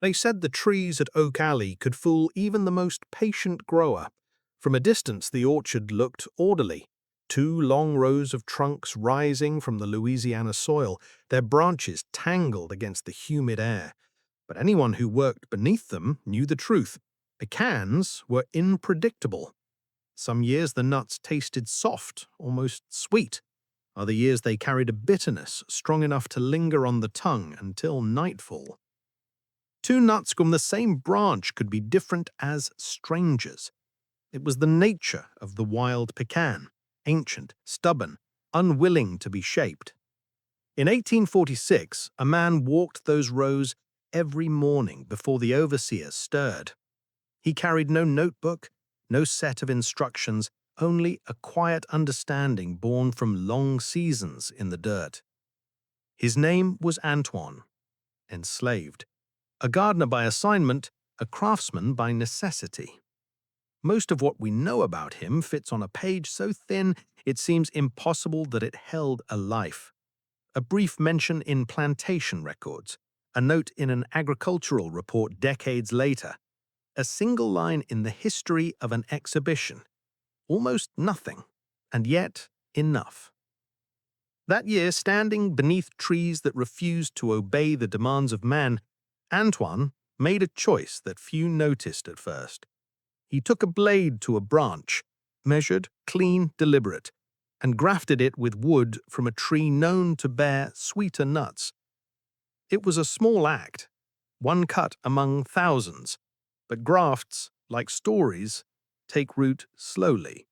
They said the trees at Oak Alley could fool even the most patient grower. From a distance, the orchard looked orderly. Two long rows of trunks rising from the Louisiana soil, their branches tangled against the humid air. But anyone who worked beneath them knew the truth. Pecans were unpredictable. Some years the nuts tasted soft, almost sweet. Other years they carried a bitterness strong enough to linger on the tongue until nightfall. Two nuts from the same branch could be different as strangers. It was the nature of the wild pecan, ancient, stubborn, unwilling to be shaped. In 1846, a man walked those rows every morning before the overseers stirred. He carried no notebook, no set of instructions, only a quiet understanding born from long seasons in the dirt. His name was Antoine, enslaved, a gardener by assignment, a craftsman by necessity. Most of what we know about him fits on a page so thin it seems impossible that it held a life. A brief mention in plantation records, a note in an agricultural report decades later, a single line in the history of an exhibition. Almost nothing, and yet enough. That year, standing beneath trees that refused to obey the demands of man, Antoine made a choice that few noticed at first. He took a blade to a branch, measured, clean, deliberate, and grafted it with wood from a tree known to bear sweeter nuts. It was a small act, one cut among thousands, but grafts, like stories, take root slowly.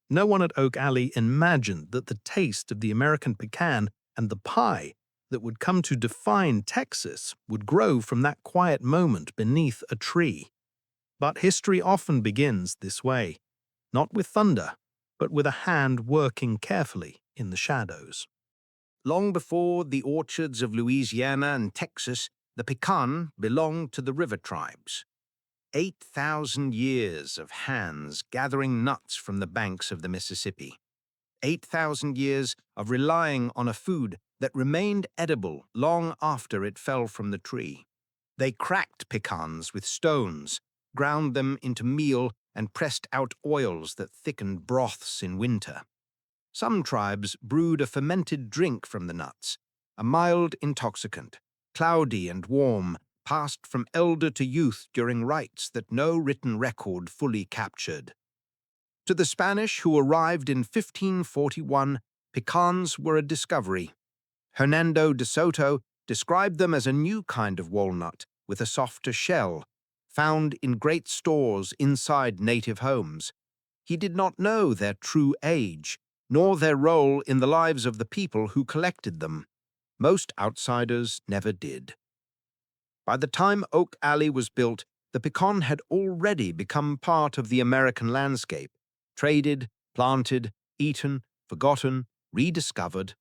No one at Oak Alley imagined that the taste of the American pecan and the pie that would come to define Texas would grow from that quiet moment beneath a tree. But history often begins this way, not with thunder, but with a hand working carefully in the shadows. Long before the orchards of Louisiana and Texas, the pecan belonged to the river tribes. 8,000 years of hands gathering nuts from the banks of the Mississippi. 8,000 years of relying on a food that remained edible long after it fell from the tree. They cracked pecans with stones, ground them into meal, and pressed out oils that thickened broths in winter. Some tribes brewed a fermented drink from the nuts, a mild intoxicant, cloudy and warm, passed from elder to youth during rites that no written record fully captured. To the Spanish who arrived in 1541, pecans were a discovery. Hernando de Soto described them as a new kind of walnut with a softer shell, found in great stores inside native homes. He did not know their true age, nor their role in the lives of the people who collected them. Most outsiders never did. By the time Oak Alley was built, the pecan had already become part of the American landscape, traded, planted, eaten, forgotten, rediscovered.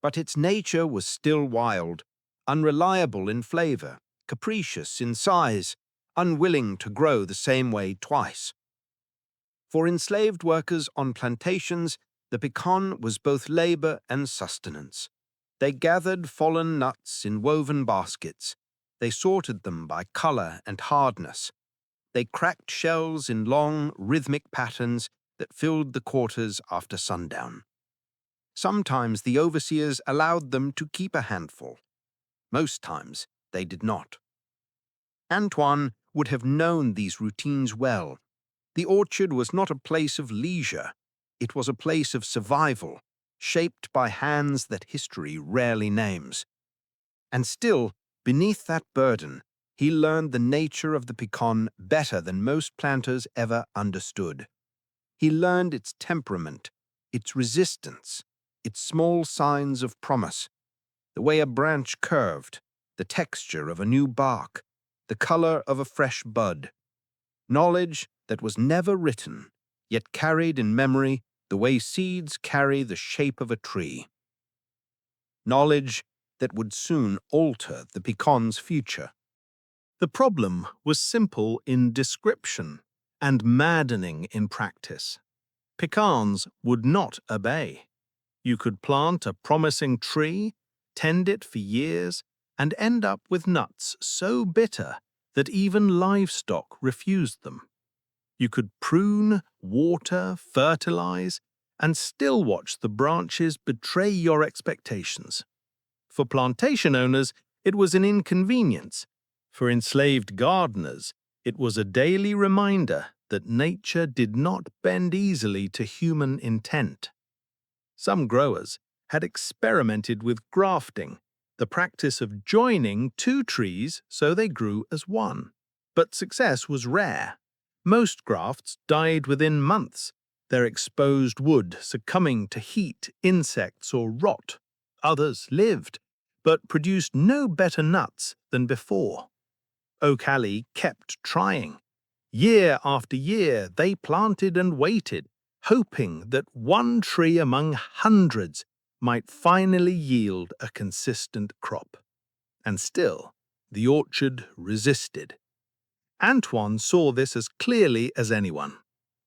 But its nature was still wild, unreliable in flavor, capricious in size, unwilling to grow the same way twice. For enslaved workers on plantations, the pecan was both labor and sustenance. They gathered fallen nuts in woven baskets. They sorted them by color and hardness. They cracked shells in long, rhythmic patterns that filled the quarters after sundown. Sometimes the overseers allowed them to keep a handful. Most times they did not. Antoine would have known these routines well. The orchard was not a place of leisure. It was a place of survival, shaped by hands that history rarely names. And still, beneath that burden, he learned the nature of the pecan better than most planters ever understood. He learned its temperament, its resistance, its small signs of promise, the way a branch curved, the texture of a new bark, the color of a fresh bud. Knowledge that was never written, yet carried in memory the way seeds carry the shape of a tree. Knowledge that would soon alter the pecan's future. The problem was simple in description and maddening in practice. Pecans would not obey. You could plant a promising tree, tend it for years, and end up with nuts so bitter that even livestock refused them. You could prune, water, fertilize, and still watch the branches betray your expectations. For plantation owners, it was an inconvenience. For enslaved gardeners, it was a daily reminder that nature did not bend easily to human intent. Some growers had experimented with grafting, the practice of joining two trees so they grew as one. But success was rare. Most grafts died within months, their exposed wood succumbing to heat, insects, or rot. Others lived, but produced no better nuts than before. Oak Alley kept trying. Year after year, they planted and waited, hoping that one tree among hundreds might finally yield a consistent crop. And still, the orchard resisted. Antoine saw this as clearly as anyone.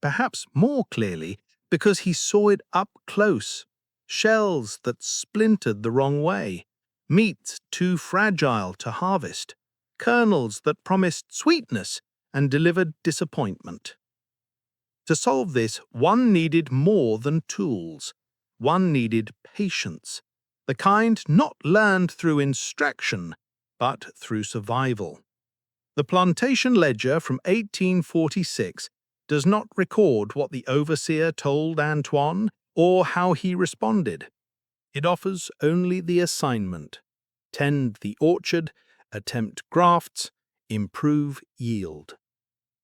Perhaps more clearly because he saw it up close. Shells that splintered the wrong way, meat too fragile to harvest, kernels that promised sweetness and delivered disappointment. To solve this, one needed more than tools. One needed patience, the kind not learned through instruction, but through survival. The plantation ledger from 1846 does not record what the overseer told Antoine or how he responded. It offers only the assignment: tend the orchard, attempt grafts, improve yield.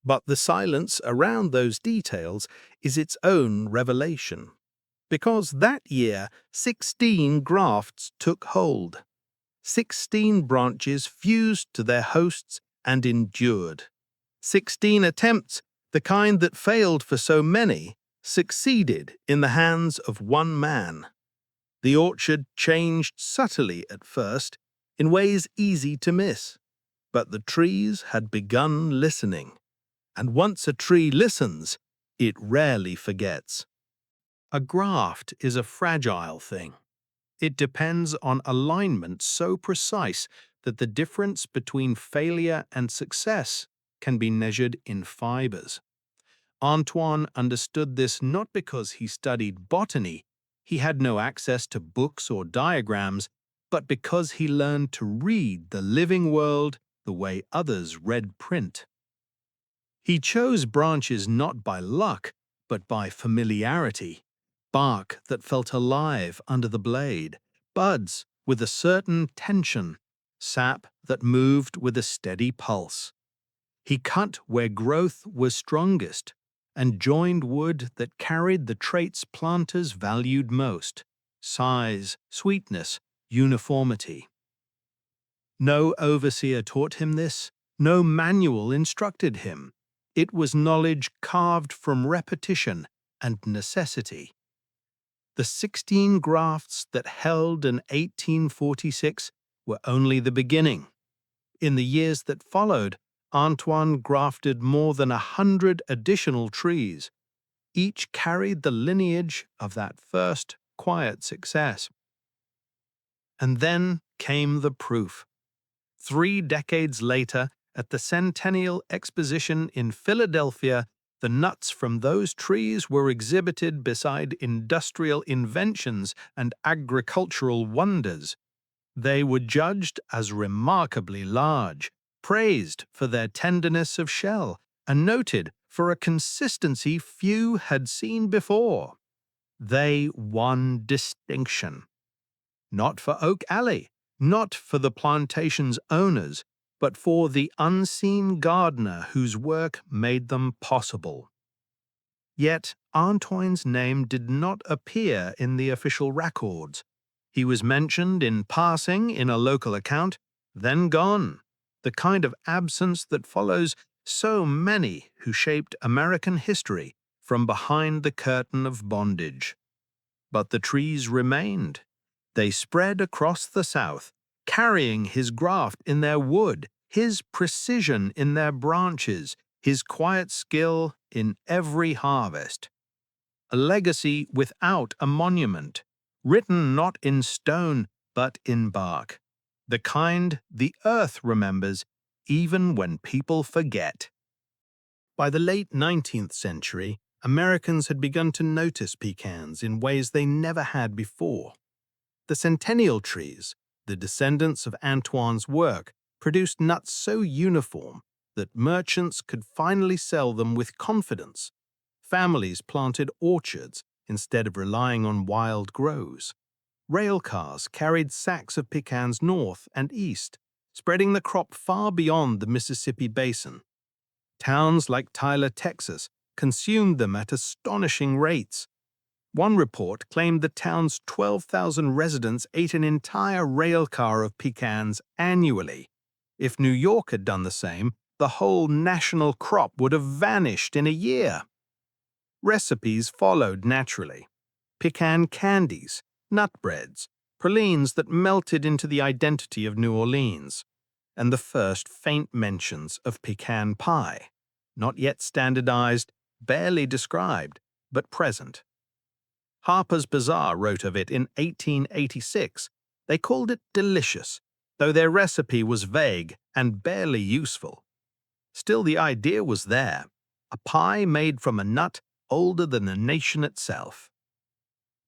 But the silence around those details is its own revelation. Because that year, 16 grafts took hold. 16 branches fused to their hosts and endured. 16 attempts, the kind that failed for so many, succeeded in the hands of one man. The orchard changed subtly at first, in ways easy to miss. But the trees had begun listening. And once a tree listens, it rarely forgets. A graft is a fragile thing. It depends on alignment so precise that the difference between failure and success can be measured in fibers. Antoine understood this not because he studied botany, he had no access to books or diagrams, but because he learned to read the living world the way others read print. He chose branches not by luck, but by familiarity. Bark that felt alive under the blade, buds with a certain tension, sap that moved with a steady pulse. He cut where growth was strongest and joined wood that carried the traits planters valued most: size, sweetness, uniformity. No overseer taught him this, no manual instructed him. It was knowledge carved from repetition and necessity. The 16 grafts that held in 1846 were only the beginning. In the years that followed, Antoine grafted more than 100 additional trees. Each carried the lineage of that first quiet success. And then came the proof. 3 decades later, at the Centennial Exposition in Philadelphia, the nuts from those trees were exhibited beside industrial inventions and agricultural wonders. They were judged as remarkably large, praised for their tenderness of shell, and noted for a consistency few had seen before. They won distinction. Not for Oak Alley, not for the plantation's owners, but for the unseen gardener whose work made them possible. Yet Antoine's name did not appear in the official records. He was mentioned in passing in a local account, then gone, the kind of absence that follows so many who shaped American history from behind the curtain of bondage. But the trees remained. They spread across the South, carrying his graft in their wood, his precision in their branches, his quiet skill in every harvest. A legacy without a monument, written not in stone but in bark. the kind the earth remembers even when people forget. By the late 19th century, Americans had begun to notice pecans in ways they never had before. The centennial trees, the descendants of Antoine's work, produced nuts so uniform that merchants could finally sell them with confidence. Families planted orchards instead of relying on wild grows. Rail cars carried sacks of pecans north and east, spreading the crop far beyond the Mississippi basin. Towns like Tyler, Texas, consumed them at astonishing rates. One report claimed the town's 12,000 residents ate an entire rail car of pecans annually. If New York had done the same, the whole national crop would have vanished in a year. Recipes followed naturally. Pecan candies, nut breads, pralines that melted into the identity of New Orleans, and the first faint mentions of pecan pie, not yet standardized, barely described, but present. Harper's Bazaar wrote of it in 1886. They called it delicious, though their recipe was vague and barely useful. Still, the idea was there, a pie made from a nut older than the nation itself.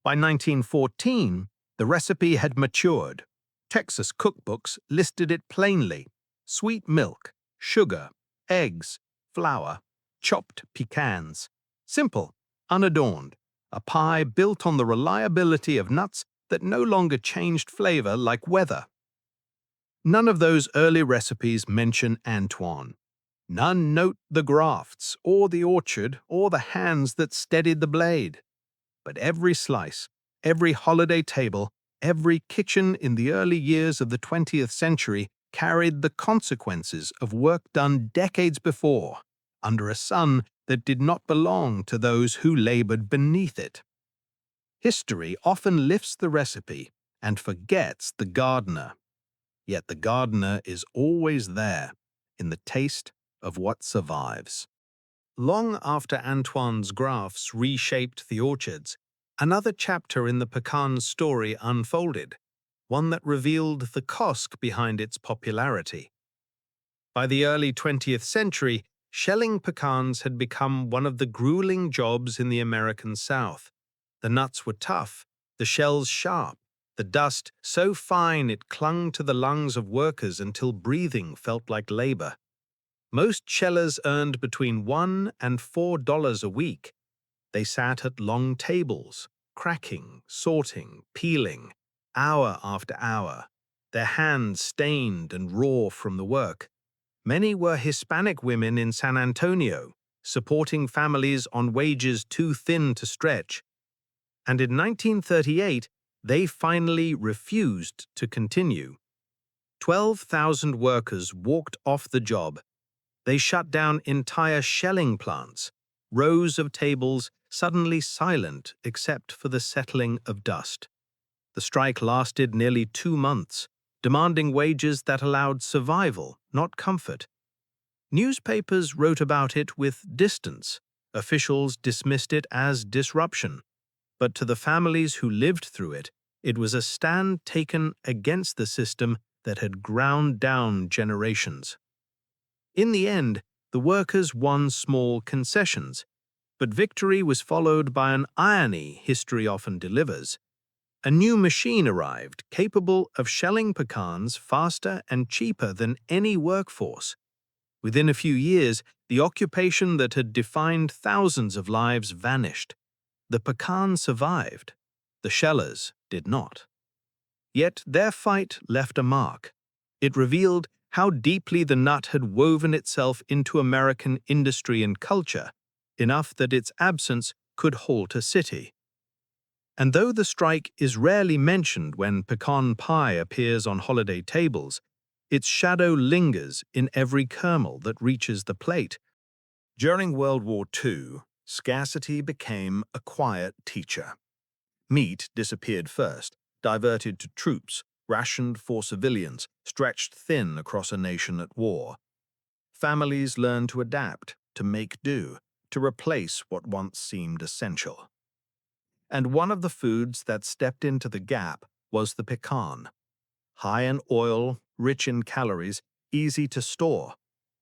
By 1914, the recipe had matured. Texas cookbooks listed it plainly: sweet milk, sugar, eggs, flour, chopped pecans. Simple, unadorned, a pie built on the reliability of nuts that no longer changed flavor like weather. None of those early recipes mention Antoine. None note the grafts, or the orchard, or the hands that steadied the blade. But every slice, every holiday table, every kitchen in the early years of the 20th century carried the consequences of work done decades before, under a sun that did not belong to those who labored beneath it. History often lifts the recipe and forgets the gardener. Yet the gardener is always there, in the taste of what survives. Long after Antoine's grafts reshaped the orchards, another chapter in the pecan story unfolded, one that revealed the cost behind its popularity. By the early 20th century, shelling pecans had become one of the grueling jobs in the American South. The nuts were tough, the shells sharp, the dust so fine it clung to the lungs of workers until breathing felt like labor. Most shellers earned between $1 and $4 a week. They sat at long tables, cracking, sorting, peeling, hour after hour, their hands stained and raw from the work. Many were Hispanic women in San Antonio, supporting families on wages too thin to stretch. And in 1938, they finally refused to continue. 12,000 workers walked off the job. They shut down entire shelling plants, rows of tables suddenly silent except for the settling of dust. The strike lasted nearly 2 months, demanding wages that allowed survival, not comfort. Newspapers wrote about it with distance. Officials dismissed it as disruption. But to the families who lived through it, it was a stand taken against the system that had ground down generations. In the end, the workers won small concessions, but victory was followed by an irony history often delivers. A new machine arrived capable of shelling pecans faster and cheaper than any workforce. Within a few years, the occupation that had defined thousands of lives vanished. The pecan survived. The shellers did not. Yet their fight left a mark. It revealed how deeply the nut had woven itself into American industry and culture, enough that its absence could halt a city. And though the strike is rarely mentioned when pecan pie appears on holiday tables, its shadow lingers in every kernel that reaches the plate. During World War II, scarcity became a quiet teacher. Meat disappeared first, diverted to troops, rationed for civilians, stretched thin across a nation at war. Families learned to adapt, to make do, to replace what once seemed essential. And one of the foods that stepped into the gap was the pecan. High in oil, rich in calories, easy to store,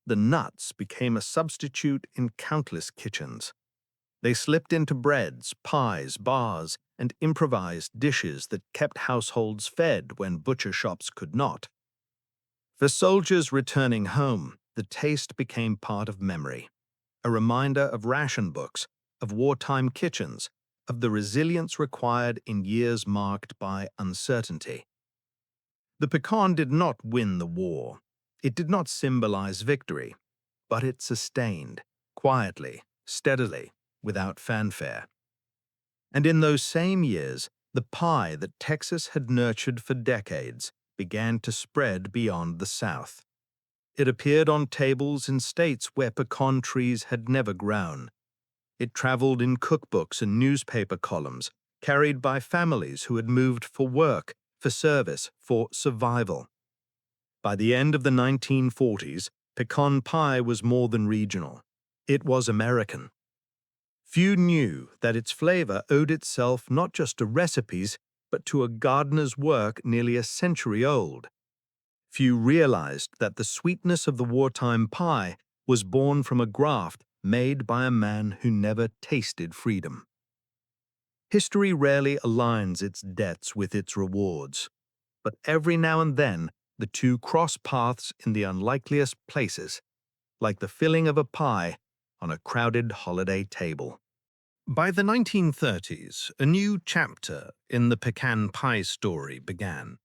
the nuts became a substitute in countless kitchens. They slipped into breads, pies, bars, and improvised dishes that kept households fed when butcher shops could not. For soldiers returning home, the taste became part of memory, a reminder of ration books, of wartime kitchens, of the resilience required in years marked by uncertainty. The pecan did not win the war. It did not symbolize victory, but it sustained, quietly, steadily, without fanfare. And in those same years, the pie that Texas had nurtured for decades began to spread beyond the South. It appeared on tables in states where pecan trees had never grown. It traveled in cookbooks and newspaper columns, carried by families who had moved for work, for service, for survival. By the end of the 1940s, pecan pie was more than regional. It was American. Few knew that its flavor owed itself not just to recipes, but to a gardener's work nearly a century old. Few realized that the sweetness of the wartime pie was born from a graft made by a man who never tasted freedom. History rarely aligns its debts with its rewards, but every now and then the two cross paths in the unlikeliest places, like the filling of a pie on a crowded holiday table. By the 1930s, a new chapter in the pecan pie story began,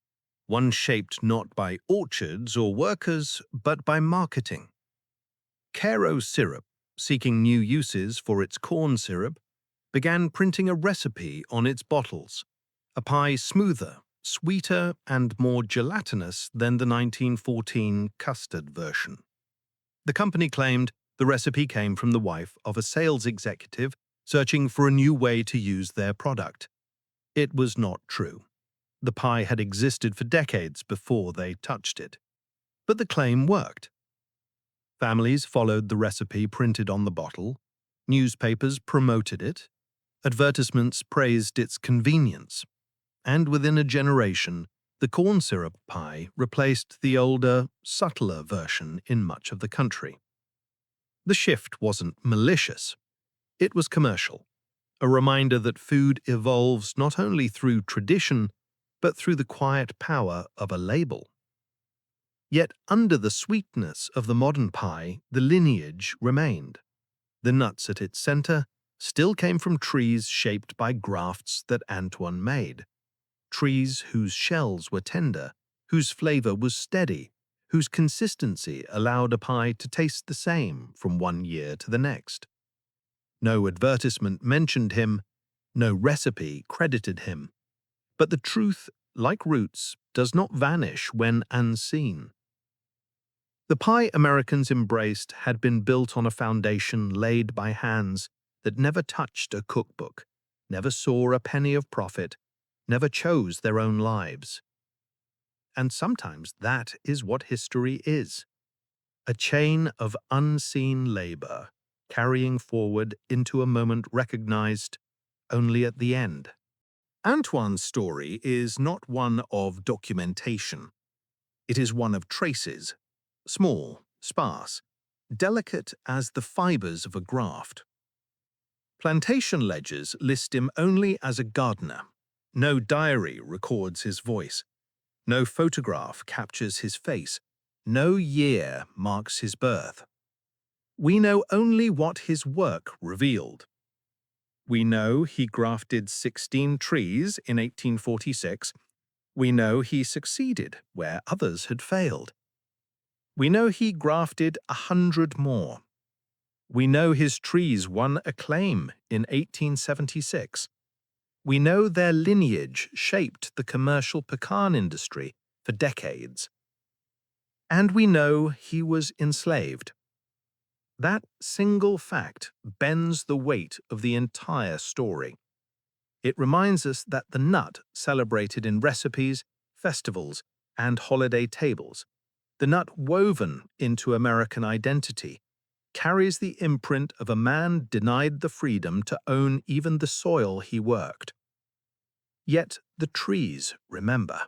one shaped not by orchards or workers, but by marketing. Caro syrup, seeking new uses for its corn syrup, began printing a recipe on its bottles, a pie smoother, sweeter, and more gelatinous than the 1914 custard version. The company claimed the recipe came from the wife of a sales executive searching for a new way to use their product. It was not true. The pie had existed for decades before they touched it. But the claim worked. Families followed the recipe printed on the bottle, newspapers promoted it, advertisements praised its convenience, and within a generation, the corn syrup pie replaced the older, subtler version in much of the country. The shift wasn't malicious. It was commercial, a reminder that food evolves not only through tradition, but through the quiet power of a label. Yet under the sweetness of the modern pie, the lineage remained. The nuts at its center still came from trees shaped by grafts that Antoine made, trees whose shells were tender, whose flavor was steady, whose consistency allowed a pie to taste the same from one year to the next. No advertisement mentioned him, no recipe credited him. But the truth, like roots, does not vanish when unseen. The pie Americans embraced had been built on a foundation laid by hands that never touched a cookbook, never saw a penny of profit, never chose their own lives. And sometimes that is what history is, a chain of unseen labor carrying forward into a moment recognized only at the end. Antoine's story is not one of documentation. It is one of traces, small, sparse, delicate as the fibers of a graft. Plantation ledgers list him only as a gardener. No diary records his voice. No photograph captures his face. No year marks his birth. We know only what his work revealed. We know he grafted 16 trees in 1846. We know he succeeded where others had failed. We know he grafted 100 more. We know his trees won acclaim in 1876. We know their lineage shaped the commercial pecan industry for decades. And we know he was enslaved. That single fact bends the weight of the entire story. It reminds us that the nut celebrated in recipes, festivals, and holiday tables, the nut woven into American identity, carries the imprint of a man denied the freedom to own even the soil he worked. Yet the trees remember.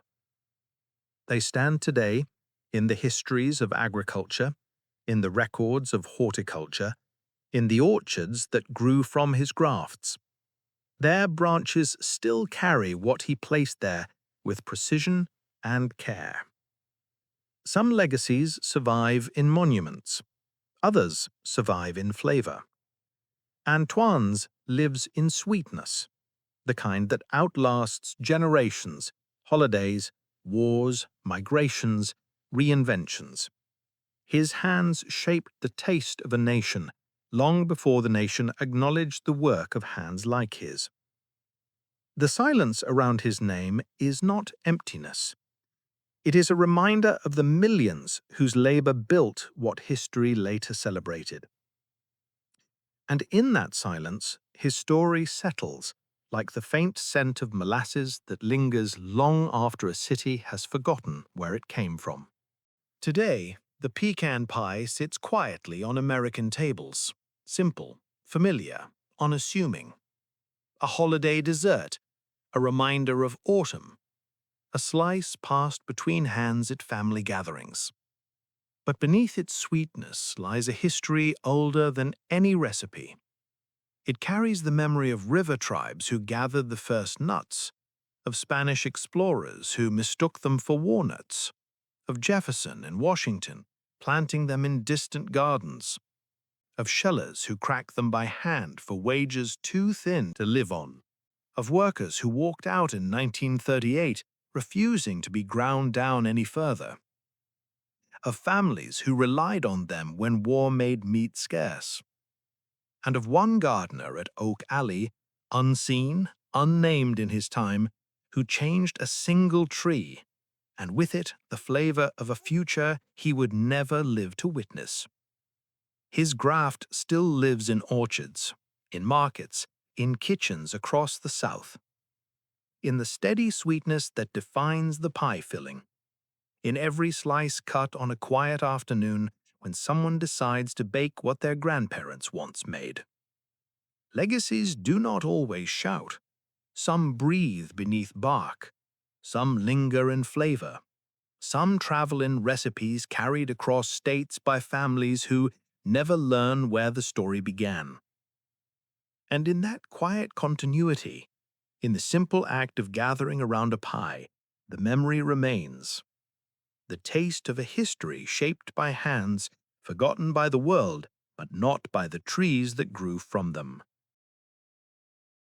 They stand today in the histories of agriculture, in the records of horticulture, in the orchards that grew from his grafts. Their branches still carry what he placed there with precision and care. Some legacies survive in monuments. Others survive in flavor. Antoine's lives in sweetness, the kind that outlasts generations, holidays, wars, migrations, reinventions. His hands shaped the taste of a nation long before the nation acknowledged the work of hands like his. The silence around his name is not emptiness. It is a reminder of the millions whose labor built what history later celebrated. And in that silence, his story settles, like the faint scent of molasses that lingers long after a city has forgotten where it came from. Today, the pecan pie sits quietly on American tables, simple, familiar, unassuming. A holiday dessert, a reminder of autumn, a slice passed between hands at family gatherings. But beneath its sweetness lies a history older than any recipe. It carries the memory of river tribes who gathered the first nuts, of Spanish explorers who mistook them for walnuts, of Jefferson and Washington planting them in distant gardens, of shellers who cracked them by hand for wages too thin to live on, of workers who walked out in 1938 refusing to be ground down any further, of families who relied on them when war made meat scarce, and of one gardener at Oak Alley, unseen, unnamed in his time, who changed a single tree, and with it the flavor of a future he would never live to witness. His graft still lives in orchards, in markets, in kitchens across the South, in the steady sweetness that defines the pie filling, in every slice cut on a quiet afternoon when someone decides to bake what their grandparents once made. Legacies do not always shout. Some breathe beneath bark. Some linger in flavor. Some travel in recipes carried across states by families who never learn where the story began. And in that quiet continuity, in the simple act of gathering around a pie, the memory remains. The taste of a history shaped by hands, forgotten by the world, but not by the trees that grew from them.